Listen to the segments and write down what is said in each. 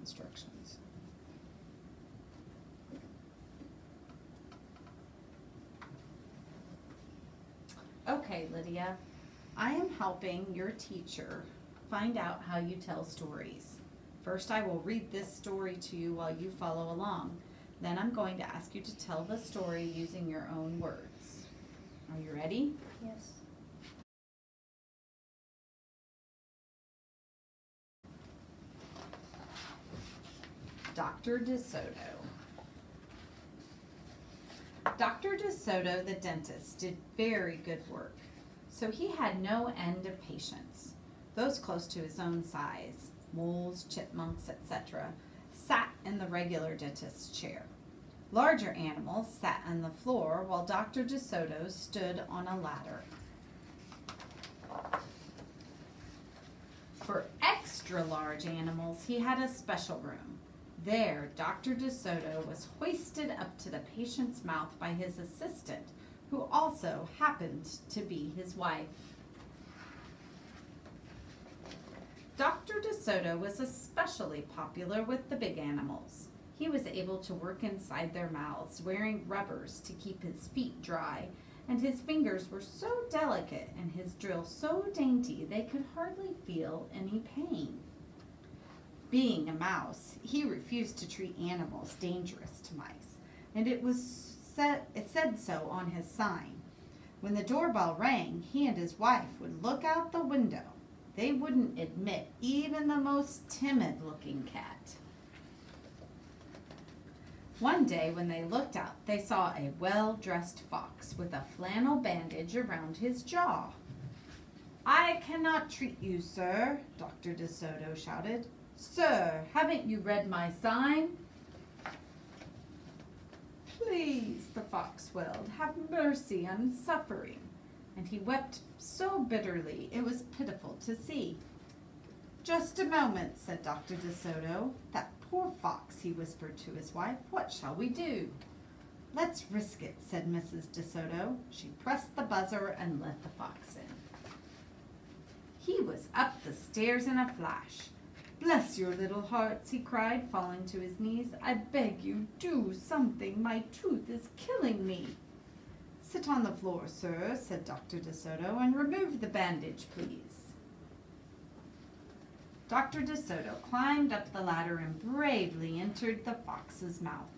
instructions. Okay, Lydia, I am helping your teacher find out how you tell stories. First, I will read this story to you while you follow along. Then I'm going to ask you to tell the story using your own words. Are you ready? Yes. Dr. DeSoto. Dr. DeSoto, the dentist, did very good work, so he had no end of patients. Those close to his own size, moles, chipmunks, etc., sat in the regular dentist's chair. Larger animals sat on the floor while Dr. DeSoto stood on a ladder. For extra large animals, he had a special room. There, Dr. DeSoto was hoisted up to the patient's mouth by his assistant, who also happened to be his wife. Dr. DeSoto was especially popular with the big animals. He was able to work inside their mouths, wearing rubbers to keep his feet dry, and his fingers were so delicate and his drill so dainty they could hardly feel any pain. Being a mouse, he refused to treat animals dangerous to mice, and it said so on his sign. When the doorbell rang, he and his wife would look out the window. They wouldn't admit even the most timid-looking cat. One day when they looked out, they saw a well-dressed fox with a flannel bandage around his jaw. "I cannot treat you, sir," Dr. DeSoto shouted. "Sir, haven't you read my sign?" "Please," the fox wailed, "have mercy, I'm suffering." And he wept so bitterly it was pitiful to see. "Just a moment," said Dr. DeSoto. "That poor fox," he whispered to his wife. "What shall we do?" "Let's risk it," said Mrs. DeSoto. She pressed the buzzer and let the fox in. He was up the stairs in a flash. "Bless your little hearts," he cried, falling to his knees. "I beg you, do something. My tooth is killing me." "Sit on the floor, sir," said Dr. DeSoto, "and remove the bandage, please." Dr. DeSoto climbed up the ladder and bravely entered the fox's mouth.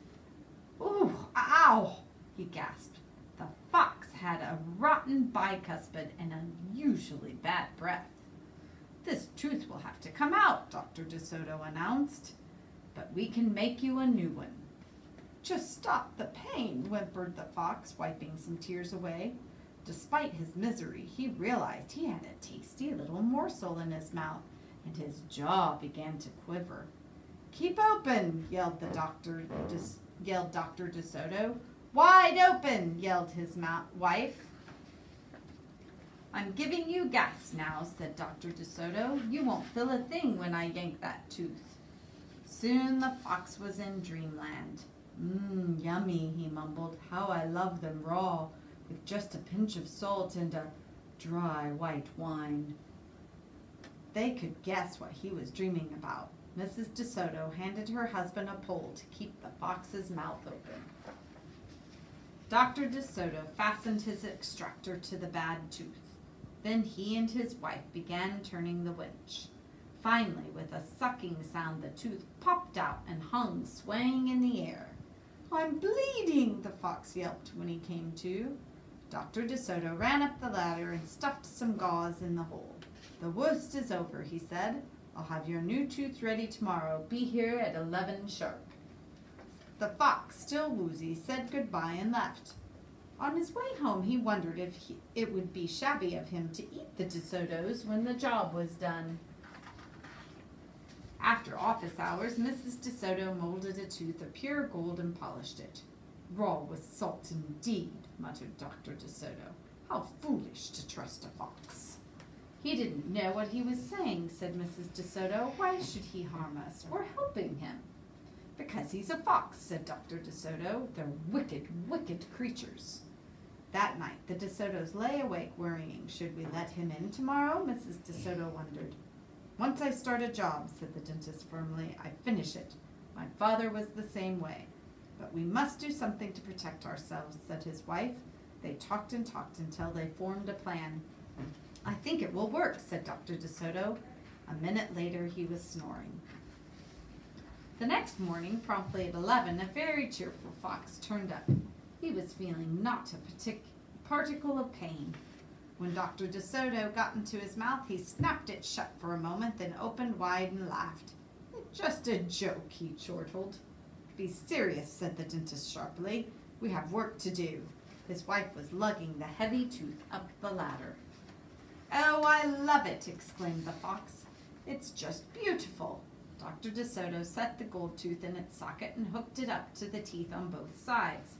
"Ooh, ow!" he gasped. The fox had a rotten bicuspid and unusually bad breath. "This tooth will have to come out," Dr. DeSoto announced, "but we can make you a new one." "Just stop the pain," whimpered the fox, wiping some tears away. Despite his misery, he realized he had a tasty little morsel in his mouth, and his jaw began to quiver. "Keep open," yelled Dr. DeSoto. "Wide open," yelled his wife. "I'm giving you gas now," said Dr. DeSoto. "You won't feel a thing when I yank that tooth." Soon the fox was in dreamland. Yummy," he mumbled. "How I love them raw, with just a pinch of salt and a dry white wine." They could guess what he was dreaming about. Mrs. DeSoto handed her husband a pole to keep the fox's mouth open. Dr. DeSoto fastened his extractor to the bad tooth. Then he and his wife began turning the winch. Finally, with a sucking sound, the tooth popped out and hung swaying in the air. "I'm bleeding," the fox yelped when he came to. Dr. DeSoto ran up the ladder and stuffed some gauze in the hole. "The worst is over," he said. "I'll have your new tooth ready tomorrow. Be here at 11 sharp." The fox, still woozy, said goodbye and left. On his way home, he wondered if it would be shabby of him to eat the DeSotos when the job was done. After office hours, Mrs. DeSoto molded a tooth of pure gold and polished it. "Raw with salt indeed," muttered Dr. DeSoto. "How foolish to trust a fox." "He didn't know what he was saying," said Mrs. DeSoto. "Why should he harm us? We're helping him." "Because he's a fox," said Dr. DeSoto. "They're wicked, wicked creatures." That night, the DeSotos lay awake worrying. Should we let him in tomorrow? Mrs. DeSoto wondered. Once I start a job, said the dentist firmly, I finish it. My father was the same way. But we must do something to protect ourselves, said his wife. They talked and talked until they formed a plan. I think it will work, said Dr. DeSoto. A minute later, he was snoring. The next morning, promptly at 11, a very cheerful fox turned up. He was feeling not a particle of pain. When Dr. DeSoto got into his mouth, he snapped it shut for a moment, then opened wide and laughed. Just a joke, he chortled. Be serious, said the dentist sharply. We have work to do. His wife was lugging the heavy tooth up the ladder. Oh, I love it, exclaimed the fox. It's just beautiful. Dr. DeSoto set the gold tooth in its socket and hooked it up to the teeth on both sides.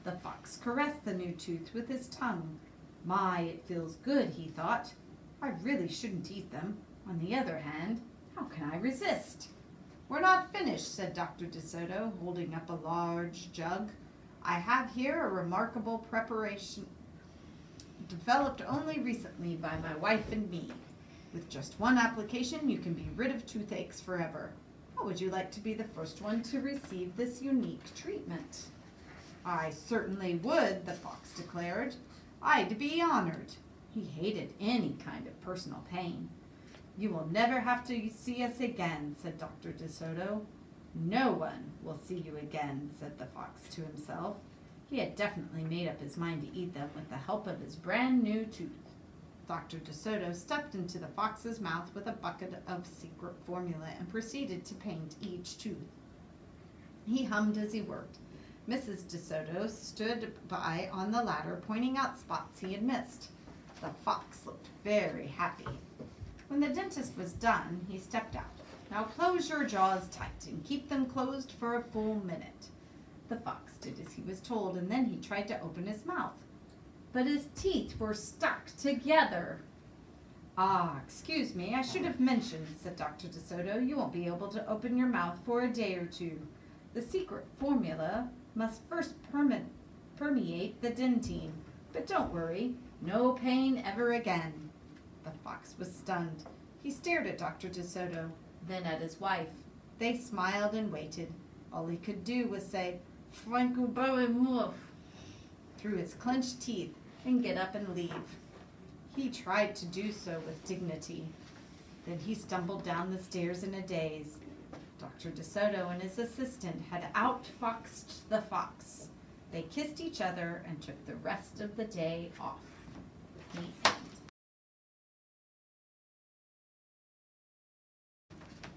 The fox caressed the new tooth with his tongue. My, it feels good, he thought. I really shouldn't eat them. On the other hand, how can I resist? We're not finished, said Dr. DeSoto, holding up a large jug. I have here a remarkable preparation developed only recently by my wife and me. With just one application, you can be rid of toothaches forever. How would you like to be the first one to receive this unique treatment? I certainly would, the fox declared. I'd be honored. He hated any kind of personal pain. You will never have to see us again, said Dr. DeSoto. No one will see you again, said the fox to himself. He had definitely made up his mind to eat them with the help of his brand new tooth. Dr. DeSoto stepped into the fox's mouth with a bucket of secret formula and proceeded to paint each tooth. He hummed as he worked. Mrs. DeSoto stood by on the ladder, pointing out spots he had missed. The fox looked very happy. When the dentist was done, he stepped out. Now close your jaws tight and keep them closed for a full minute. The fox did as he was told, and then he tried to open his mouth. But his teeth were stuck together. Ah, excuse me, I should have mentioned, said Dr. DeSoto. You won't be able to open your mouth for a day or two. The secret formula must first permeate the dentine. But don't worry, no pain ever again. The fox was stunned. He stared at Dr. DeSoto, then at his wife. They smiled and waited. All he could do was say, Franco Barremouf, through his clenched teeth, and get up and leave. He tried to do so with dignity. Then he stumbled down the stairs in a daze. Dr. DeSoto and his assistant had outfoxed the fox. They kissed each other and took the rest of the day off. The end.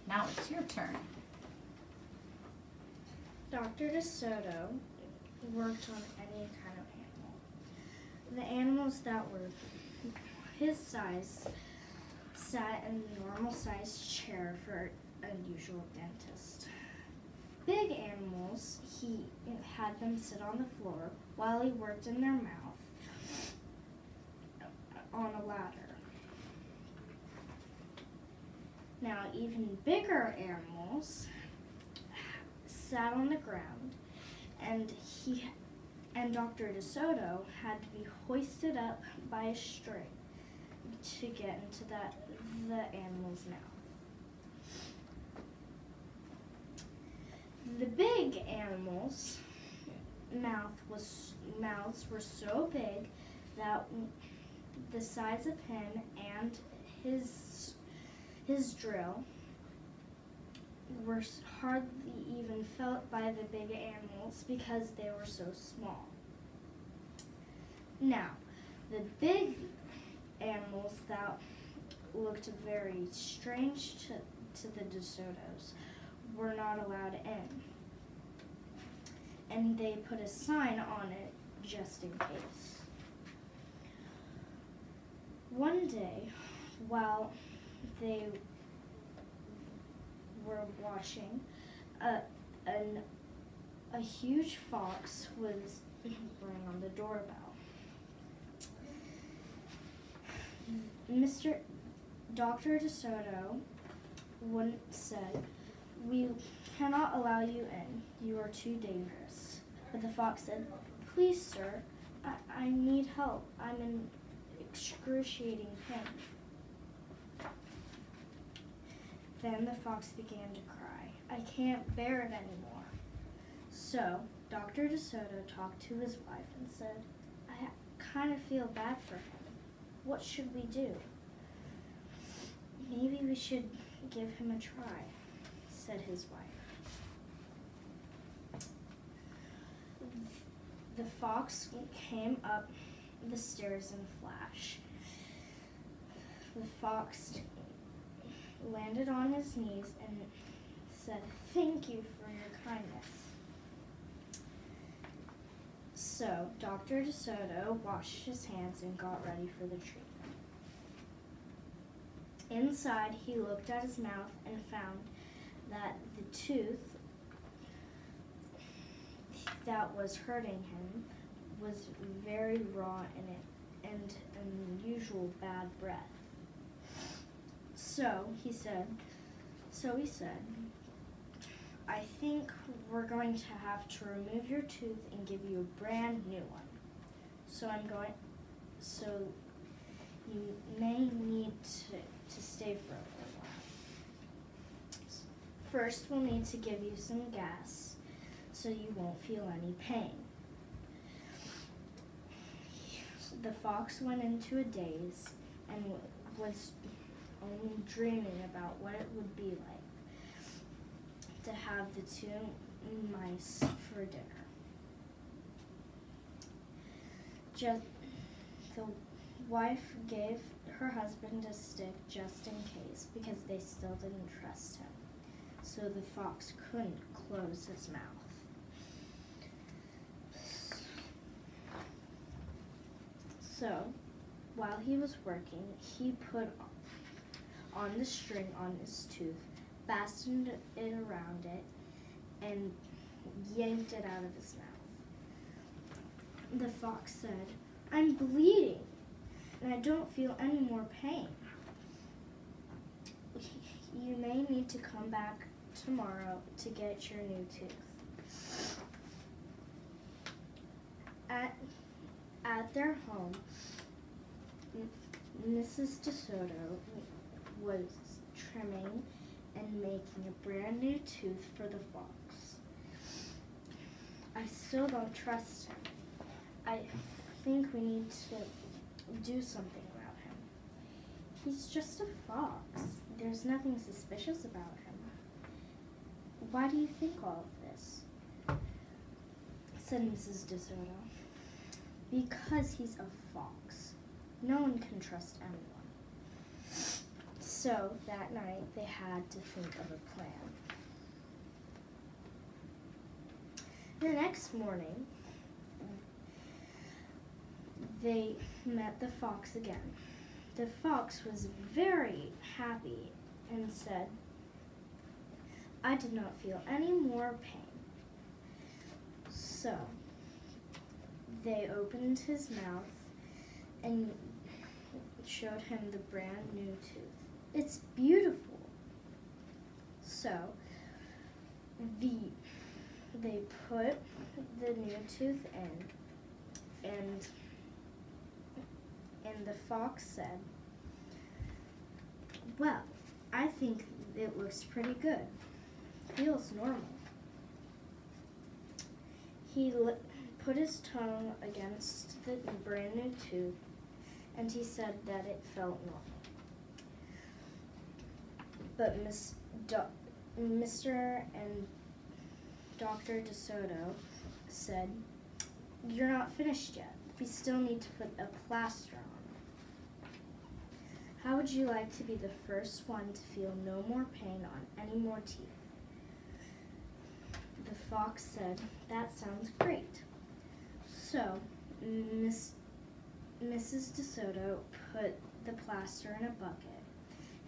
Now it's your turn. Dr. DeSoto worked on any kind of animal. The animals that were his size sat in a normal-sized chair for an unusual dentist. Big animals, he had them sit on the floor while he worked in their mouth on a ladder. Now, even bigger animals sat on the ground, and Dr. DeSoto had to be hoisted up by a string to get into the animal's mouth. The big animals' mouths were so big that the size of him and his drill were hardly even felt by the big animals because they were so small. Now, the big animals that looked very strange to the DeSotos were not allowed in, and they put a sign on it just in case. One day, while they were watching, a huge fox was ringing on the doorbell. Dr. DeSoto said, "We cannot allow you in. You are too dangerous." But the fox said, "Please, sir, I need help. I'm in excruciating pain." Then the fox began to cry. I can't bear it anymore. So Dr. DeSoto talked to his wife and said, I kind of feel bad for him. What should we do? Maybe we should give him a try, said his wife. The fox came up the stairs in a flash. The fox landed on his knees and said, "Thank you for your kindness." So Dr. DeSoto washed his hands and got ready for the treatment. Inside, he looked at his mouth and found that the tooth that was hurting him was very raw in it and unusual bad breath. So he said, I think we're going to have to remove your tooth and give you a brand new one. So you may need to stay for a little while. First, we'll need to give you some gas so you won't feel any pain. The fox went into a daze and was only dreaming about what it would be like to have the two mice for dinner. The wife gave her husband a stick just in case because they still didn't trust him, so the fox couldn't close his mouth. So, while he was working, he put on the string on his tooth, fastened it around it, and yanked it out of his mouth. The fox said, "I'm bleeding, and I don't feel any more pain. You may need to come back tomorrow to get your new tooth." At their home, Mrs. DeSoto was trimming and making a brand new tooth for the fox. I still don't trust him. I think we need to do something about him. He's just a fox. There's nothing suspicious about him. Why do you think all of this? Said Mrs. DeSoto. Because he's a fox. No one can trust anyone. So that night they had to think of a plan. The next morning, they met the fox again. The fox was very happy and said, "I did not feel any more pain." So they opened his mouth and showed him the brand new tooth. It's beautiful. So they put the new tooth in, and the fox said, "Well, I think it looks pretty good. Feels normal." He put his tongue against the brand new tooth, and he said that it felt normal. But Mr. and Dr. DeSoto said, "You're not finished yet. We still need to put a plaster on." How would you like to be the first one to feel no more pain on any more teeth? The fox said, "That sounds great." So Mrs. DeSoto put the plaster in a bucket,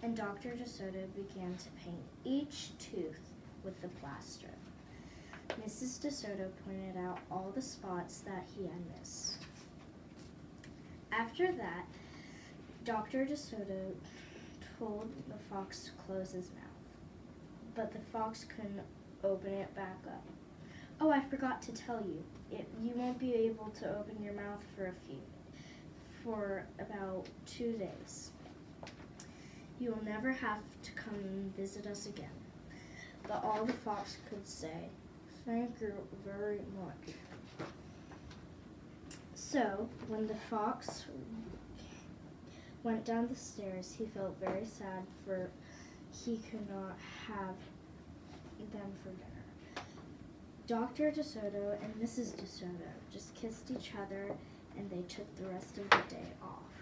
and Dr. DeSoto began to paint each tooth with the plaster. Mrs. DeSoto pointed out all the spots that he had missed. After that, Dr. DeSoto told the fox to close his mouth, but the fox couldn't open it back up. Oh, I forgot to tell you, you won't be able to open your mouth for about 2 days. You will never have to come and visit us again." But all the fox could say, "Thank you very much." So, when the fox went down the stairs, he felt very sad, for he could not have them for dinner. Dr. DeSoto and Mrs. DeSoto just kissed each other, and they took the rest of the day off.